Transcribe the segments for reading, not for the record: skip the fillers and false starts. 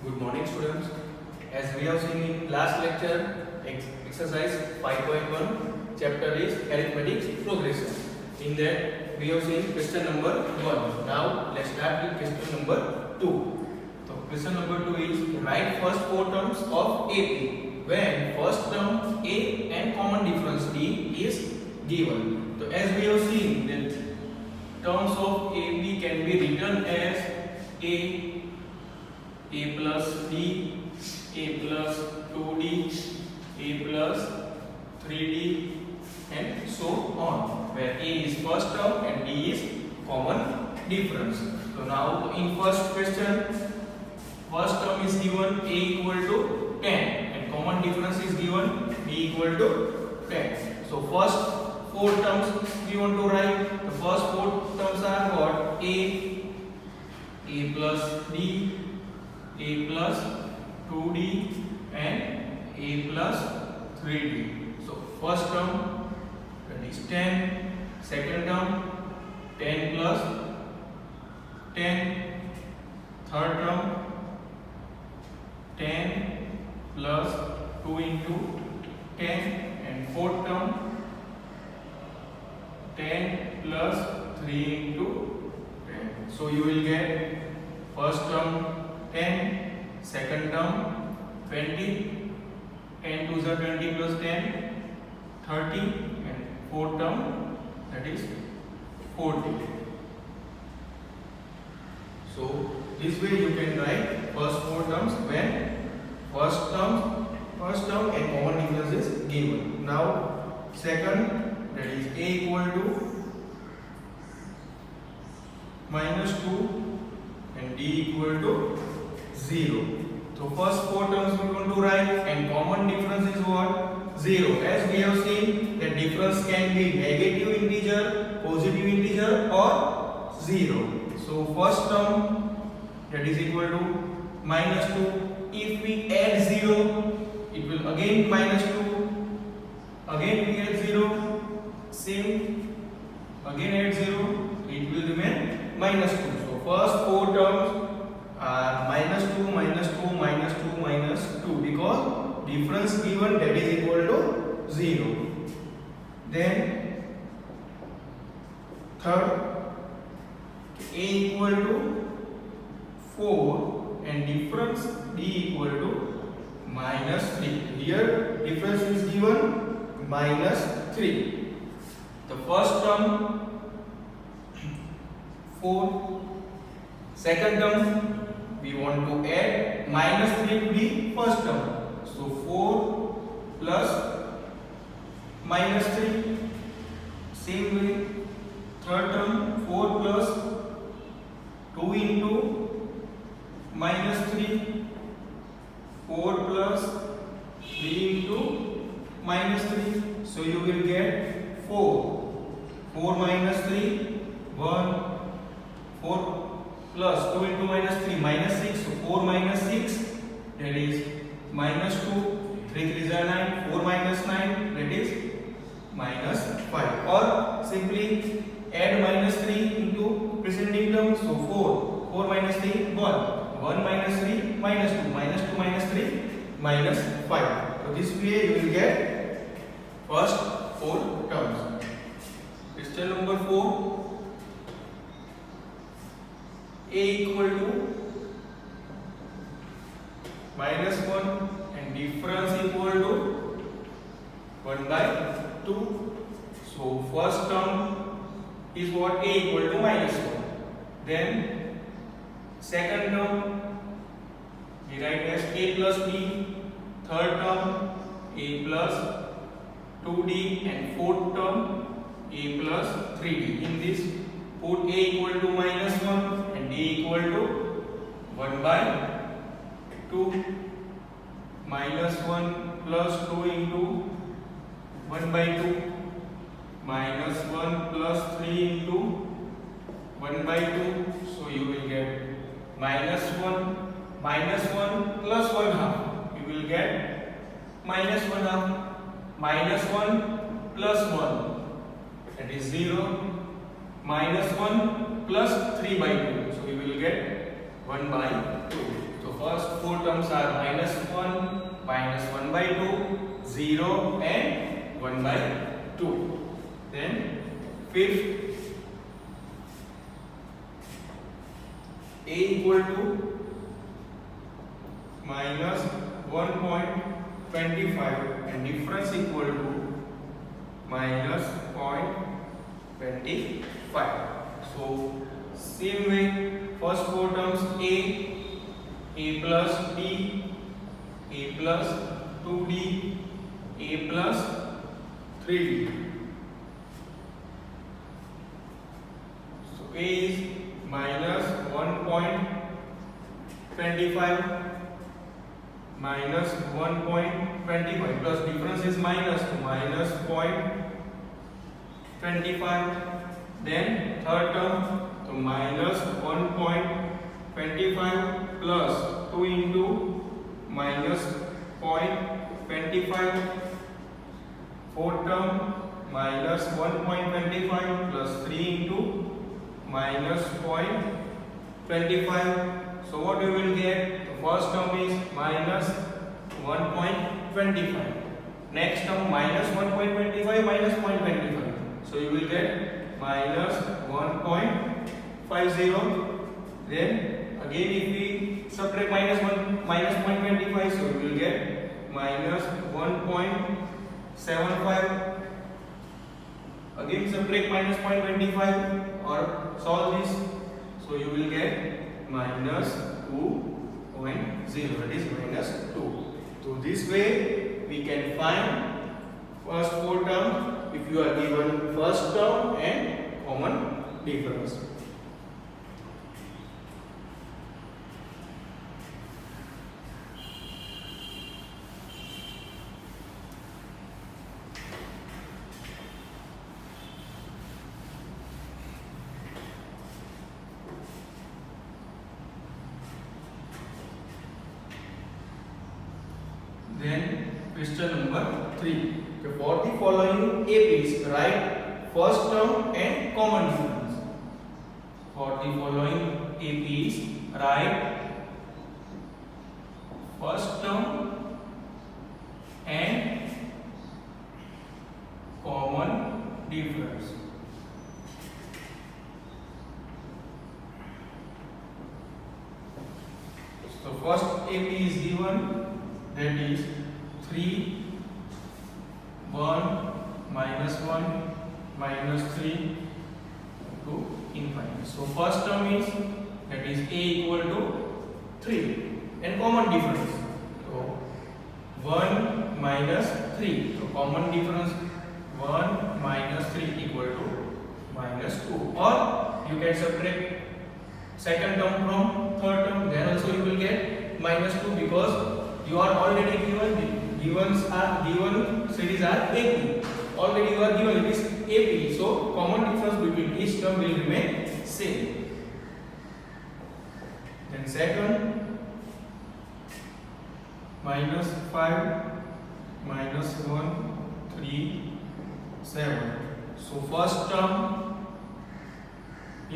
Good morning, students. As we have seen in last lecture, exercise 5.1 chapter is arithmetic progression. In that, we have seen question number 1. Now, let's start with question number 2. So, question number 2 is write first four terms of AP when first term A and common difference D is given. So, as we have seen that terms of AB can be written as A plus D, A plus 2D, A plus 3D and so on, where A is first term and D is common difference. So now in first question, first term is given A equal to 10 and common difference is given B equal to 10. So first four terms we want to write. The first four terms are what? A plus D, A plus 2D and A plus 3D. So first term that is 10, second term 10 plus 10, third term 10 plus 2 into 10 and fourth term 10 plus 3 into 10. So you will get first term 10, second term 20, 10 to the 20 plus 10, 30 and fourth term that is 40. So this way you can write first four terms when first term and common difference is given. Now second, that is A equal to minus 2 and D equal to 0. So first four terms we want to write and common difference is what? 0. As we have seen that difference can be negative integer, positive integer or 0. So first term that is equal to minus 2. If we add 0, it will again minus 2. Again we add 0. Same. Again add 0. It will remain minus 2. So first four terms are minus 2, minus 2, minus 2, minus 2 because difference given that is equal to 0. Then third, A equal to 4 and difference D equal to minus 3. Here difference is given minus 3. The first term 4, second term we want to add minus 3 to the first term. So 4 plus minus 3. Same way, third term 4 plus 2 into minus 3. 4 plus 3 into minus 3. So you will get 4. 4 minus 3, 1. 4 plus 2 into minus 3, minus 6. So 4 minus 6, that is minus 2. 3 3 is 9. 4 minus 9, that is minus 5. Or simply add minus 3 into preceding term. So 4. 4 minus 3, 1. 1 minus 3, minus 2. Minus 2 minus 3, minus 5. So this way you will get first four terms. Question number 4. A equal to minus 1 and difference equal to 1 by 2. So first term is what? A equal to minus 1. Then second term we write as A plus B. Third term A plus 2D and fourth term A plus 3D. In this put A equal to minus 1 and D equal to 1 by 2. Minus 1 plus 2 into 1 by 2. Minus 1 plus 3 into 1 by 2. So you will get minus 1 plus 1 half. You will get minus 1 half. Minus 1 plus 1, that is 0. Minus 1 plus 3 by 2. So we will get 1 by 2. So first four terms are -1, -1/2, 0 and 1/2. Then fifth, a equal to -1.25 and difference equal to -0.25. So same way, first four terms a plus b, a plus 2d, a plus 3d. So a is -1.25 minus 1.25 plus difference is -0.25. Then third term, so -1.25 plus 2 into -0.25. Fourth term, -1.25 plus 3 into -0.25. So what you will get? The first term is -1.25. Next term -1.25 minus 0.25. So you will get -1.50. Then again if we subtract -0.25, so we will get -1.75. Again subtract -0.25 or solve this, so you will get -2.0, that is -2. So this way we can find first four term if you are given first term and common difference. Then question number 3. For the following APs, write first term and common difference. For the following APs, write first term and common difference. So first AP is given, that is 3, 1, -1, -3 to infinity. So first term is, that is a equal to 3 and common difference. So 1 minus 3. So common difference 1 minus 3 equal to -2. Or you can subtract second term from third term, then also you will get -2 because you are already given series are AP. Already you are given it is AP. So common difference between each term will remain same. Then second, -5, -1, 3, 7. So first term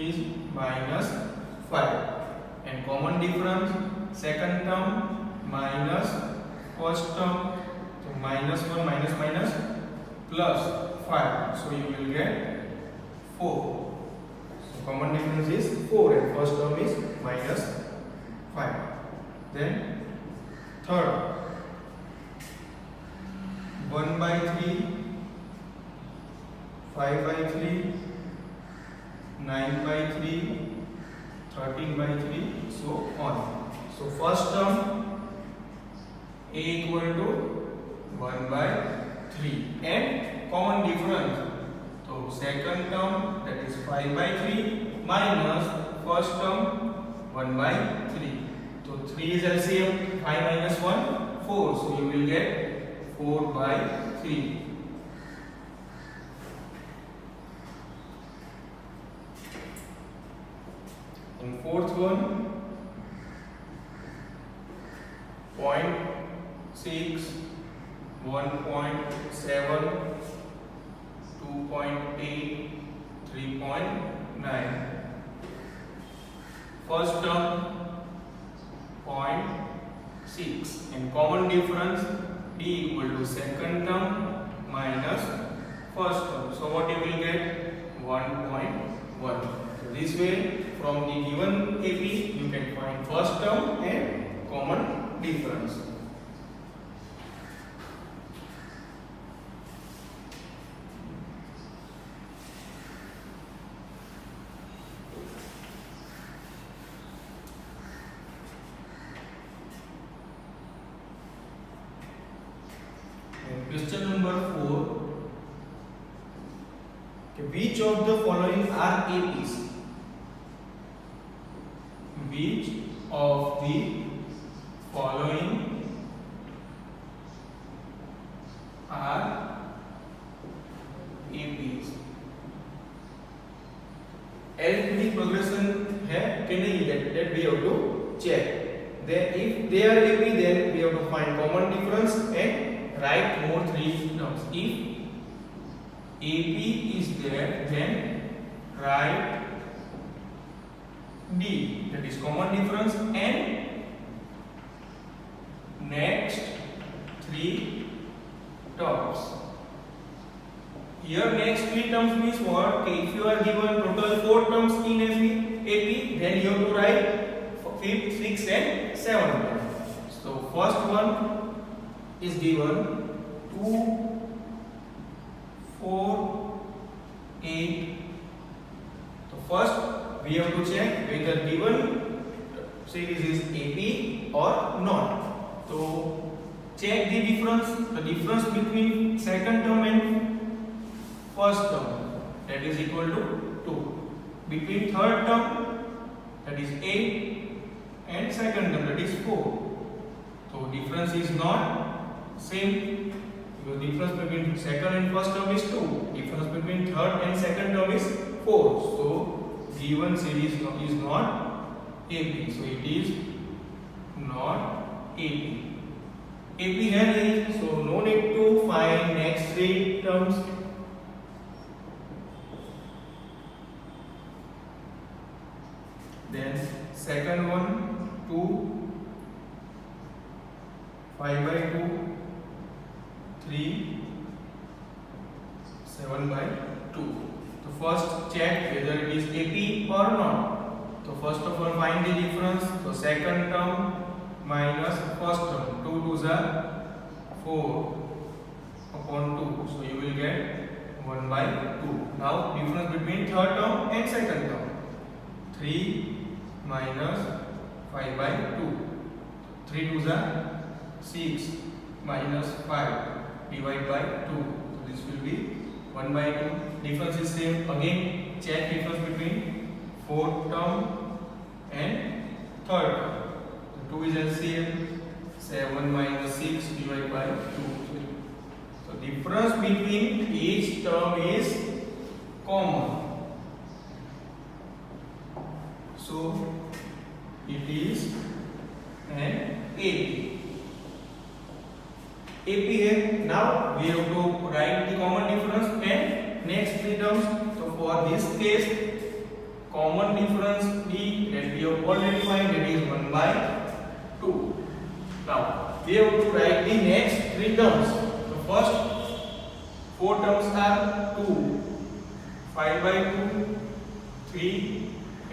is -5 and common difference second term minus first term, so -1 minus plus 5, so you will get 4. So common difference is 4 and first term is -5. Then third, 1/3, 5/3, 9/3, 13/3, so on. So first term a equal to 1/3 and common difference. So second term, that is 5/3 minus first term 1/3. So 3 is LCM, 5 minus 1, 4. So you will get 4/3. And fourth one, 0.6, 1.7, 2.8, 3.9. First term 0.6 and common difference d equal to second term minus first term. So what you will get? 1.1. So this way from the given AP you can find first term and common difference. Question number 4. Which of the following are APs? Which of the following are APs? LPD progression है कि नहीं, that we have to check. Then if they are AP, then we have to find common difference and write more 3 terms. If AP is there, then write D, that is common difference, and next 3 terms. Here next 3 terms means what? Okay, if you are given total 4 terms in AP, then you have to write 5th, 6th and 7th. So first one is given 2, 4, 8. So first we have to check whether given series is AP or not. So check the difference between second term and first term, that is equal to 2. Between third term, that is 8, and second term, that is 4. So difference is not same. The difference between second and first term is 2. Difference between third and second term is 4. So given series is not AP. So it is not AP. AP है नहीं, so no need to find next 3 terms. Then second one 2, 5/2, 3, 7/2. So first check whether it is AP or not. So first of all find the difference. So second term minus first term. 2 2s are 4/2. So you will get 1/2. Now difference between third term and second term. 3 minus 5/2. 3 2s are 6 minus 5 divide by 2. So this will be 1/2. Difference is same. Again check difference between fourth term and third term. So 2 is LCM. 7 minus 6 divided by 2. So difference between each term is common. So it is an AP. AP है. Now we have to write the common difference and next 3 terms. So for this case, common difference D that we have already find, that is 1/2. Now we have to write the next 3 terms. So first 4 terms are 2, 5/2, 3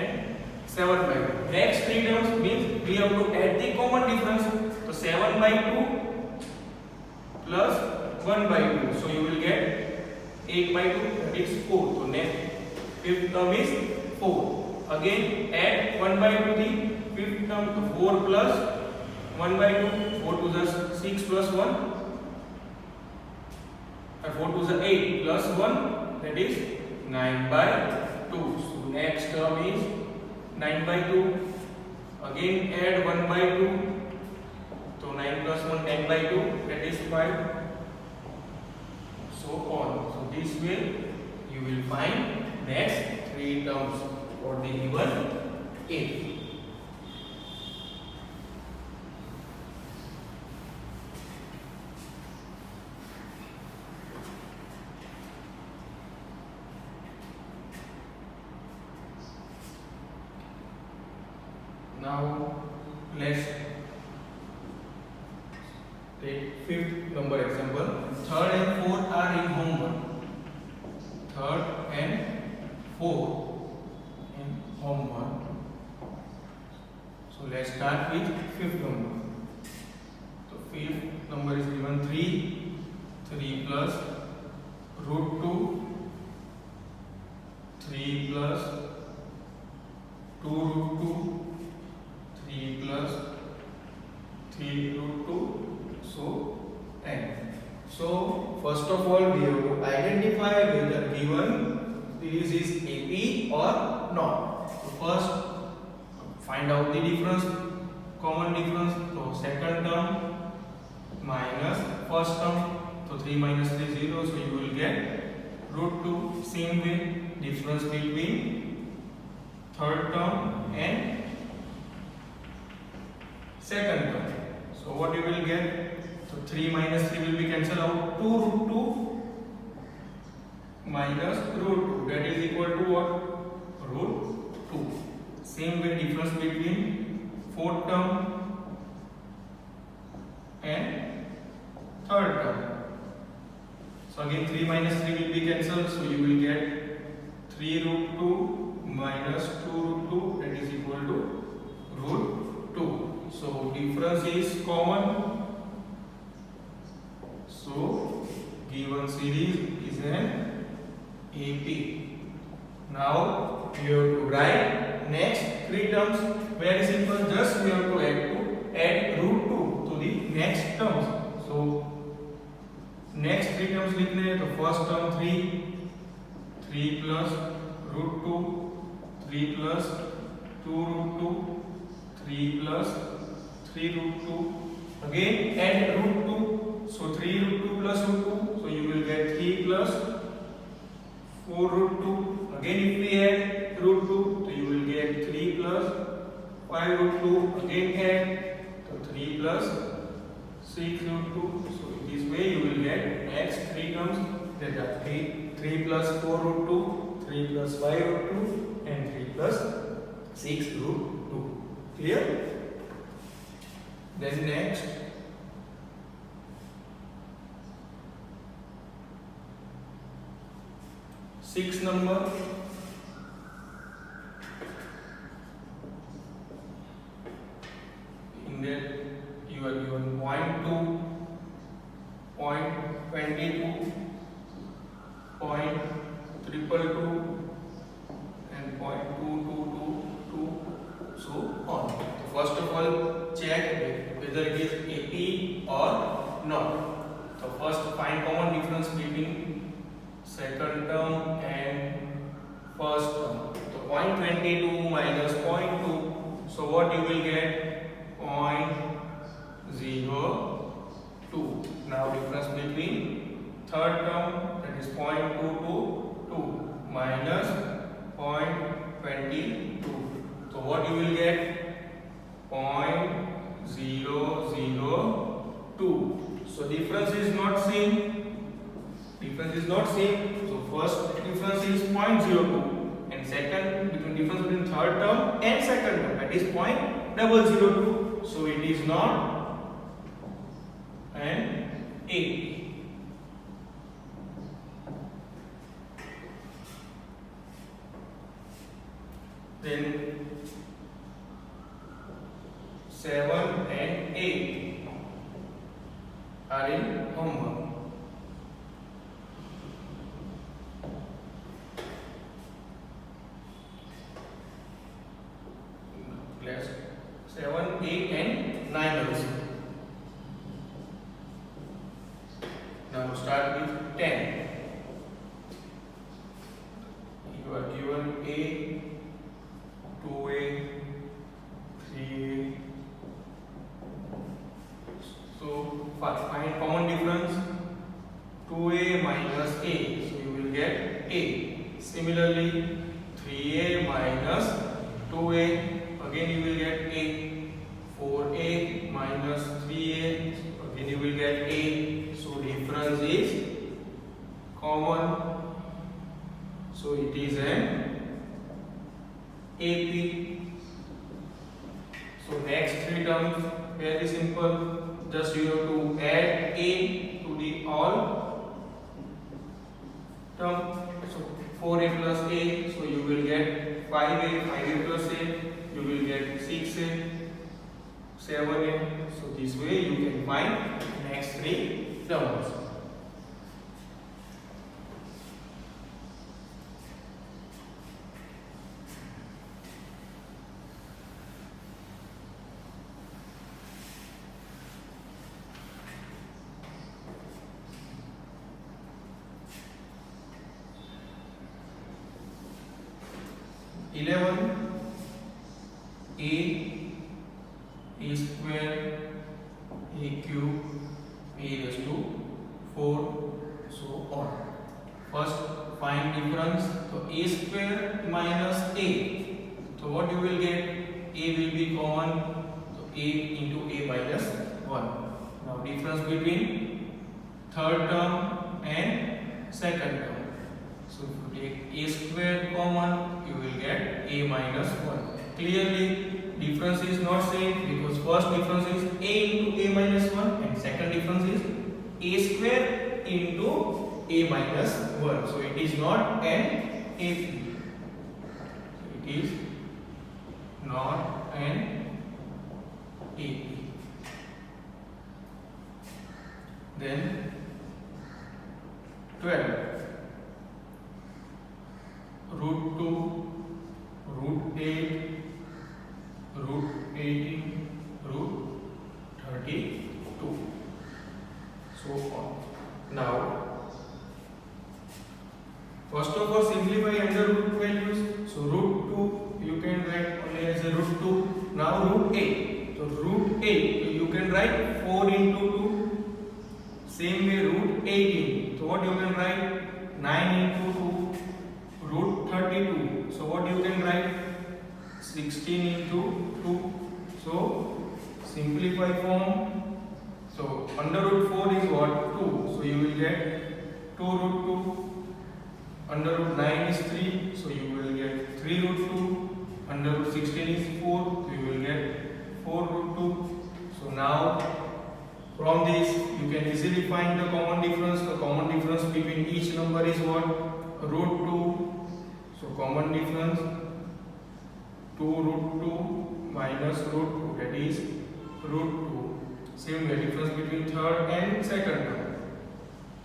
and 7/2. Next 3 terms means we have to add the common difference. So 7/2 plus 1/2. So you will get 8/2, that is 4. So next 5th term is 4. Again add 1/2 the 5th term. So 4 plus 1/2. 4 to the 6 plus 1. And 4 to the 8 plus 1, that is 9/2. So next term is 9/2. Again add 1/2. So 9 plus 1, 10/2, that is 5. So on. So this way you will find next 3 terms for the given AP. Now let's Take fifth number example. Third and fourth are in homework. Third and fourth in homework. So let's start with fifth number. So fifth number is given 3. 3 plus root 2. 3 plus 2 root 2. 3 plus 3 root 2. So 10. So first of all we have to identify whether given series is AP or not. So first find out the difference, common difference. So second term minus first term. So 3 minus 3 is 0. So you will get root 2. Same way difference between third term and second term. So what you will get? So 3 minus 3 will be cancelled out. 2 root 2 minus root 2. That is equal to what? Root 2. Same way difference between fourth term and third term. So again 3 minus 3 will be cancelled. So you will get 3 root 2 minus 2 root 2. That is equal to root 2. So difference is common. So given series is an AP. Now you have to write next three terms. Very simple. Just we have to add root 2 to the next terms. So next three terms लिखने तो first term 3 plus root 2, 3 plus 2 root 2, 3 plus 3 root 2. Again add root 2. So 3 root 2 plus root 2. So you will get 3 plus 4 root 2. Again if we add root 2, so you will get 3 plus 5 root 2. Again add, so 3 plus 6 root 2. So in this way you will get next three terms, that are 3 plus 4 root 2, 3 plus 5 root 2 and 3 plus 6 root 2. Clear? Then next sixth number. In that you are given 0.2, 0.22, 0.222 and 0.2222, so on. So first of all check whether it is AP or not. So first find common difference between second term and first term. So 0.22 minus 0.2. So what you will get? 0.02. Now difference between third term, that is 0.222 minus 0.22. So what you will get? 0.002. So difference is not same. Difference is not same. So first difference is 0.02 and second difference between third term and second term, that is 0.002. So it is not an AP. Then 7 and 8 are in homework. Class 7, 8 and 9 also. Now start with 10. You are given A, 2A, 3A. So find common difference. 2A minus A. So you will get A. Similarly 3A minus 2A. Again you will get A. 4A minus 3A. Again you will get A. So difference is common. So it is an AP. So next three terms. very simple. Just you have to add a to the all term. So 4a plus a, so you will get 5a plus a, you will get 6a, 7a. So this way you can find next three terms. A square, a cube, a raised to 4, so on. First find difference. So a square minus a. So what you will get? A will be common. So a into a minus 1. Now difference between third term and second term. So if you take a square common, you will get a minus 1. Clearly difference is not same because first difference is a into a minus 1 and second difference is a square into a minus 1. So it is not an AP. So it is not an AP. Then 12 root 2 root 8 root 18 root 32, so on. Now first of all simplify under root values. So root 2 you can write only as a root 2. Now root 8. So root 8 you can write 4 into 2. Same way root 18. So what you can write? 9 into 2. Root 32. So what you can write? 16 into 2. So simplify form. So under root 4 is what? 2. So you will get 2 root 2. Under root 9 is 3. So you will get 3 root 2. Under root 16 is 4. So you will get 4 root 2. So now from this you can easily find the common difference. The common difference between each number is what? Root 2. So common difference 2 root 2 minus root 2, that is root 2. Same way difference between third and second term.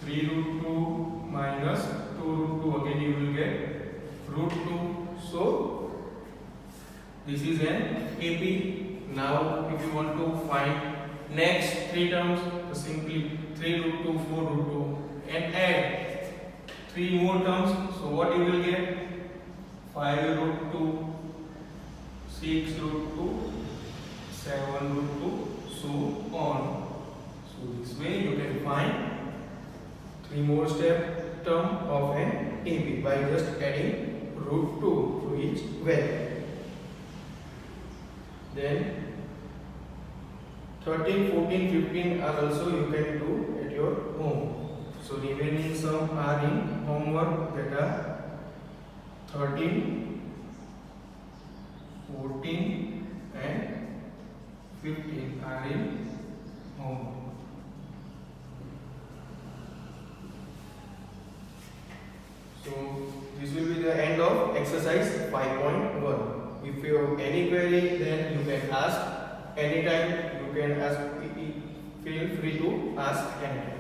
3 root 2 minus 2 root 2, again you will get root 2. So this is an AP. Now if you want to find next three terms, so simply 3 root 2, 4 root 2 and add 3 more terms. So what you will get? 5 root 2, 6 root 2, 7 root 2, so on. So this way you can find 3 more step term of an AP by just adding root 2 to each value. Then 13, 14, 15 are also you can do at your home. So remaining some are in homework, that are 13, 14 and 15 are in homework. So this will be the end of exercise 5.1. If you have any query, then you can ask anytime. You can ask, feel free to ask anytime.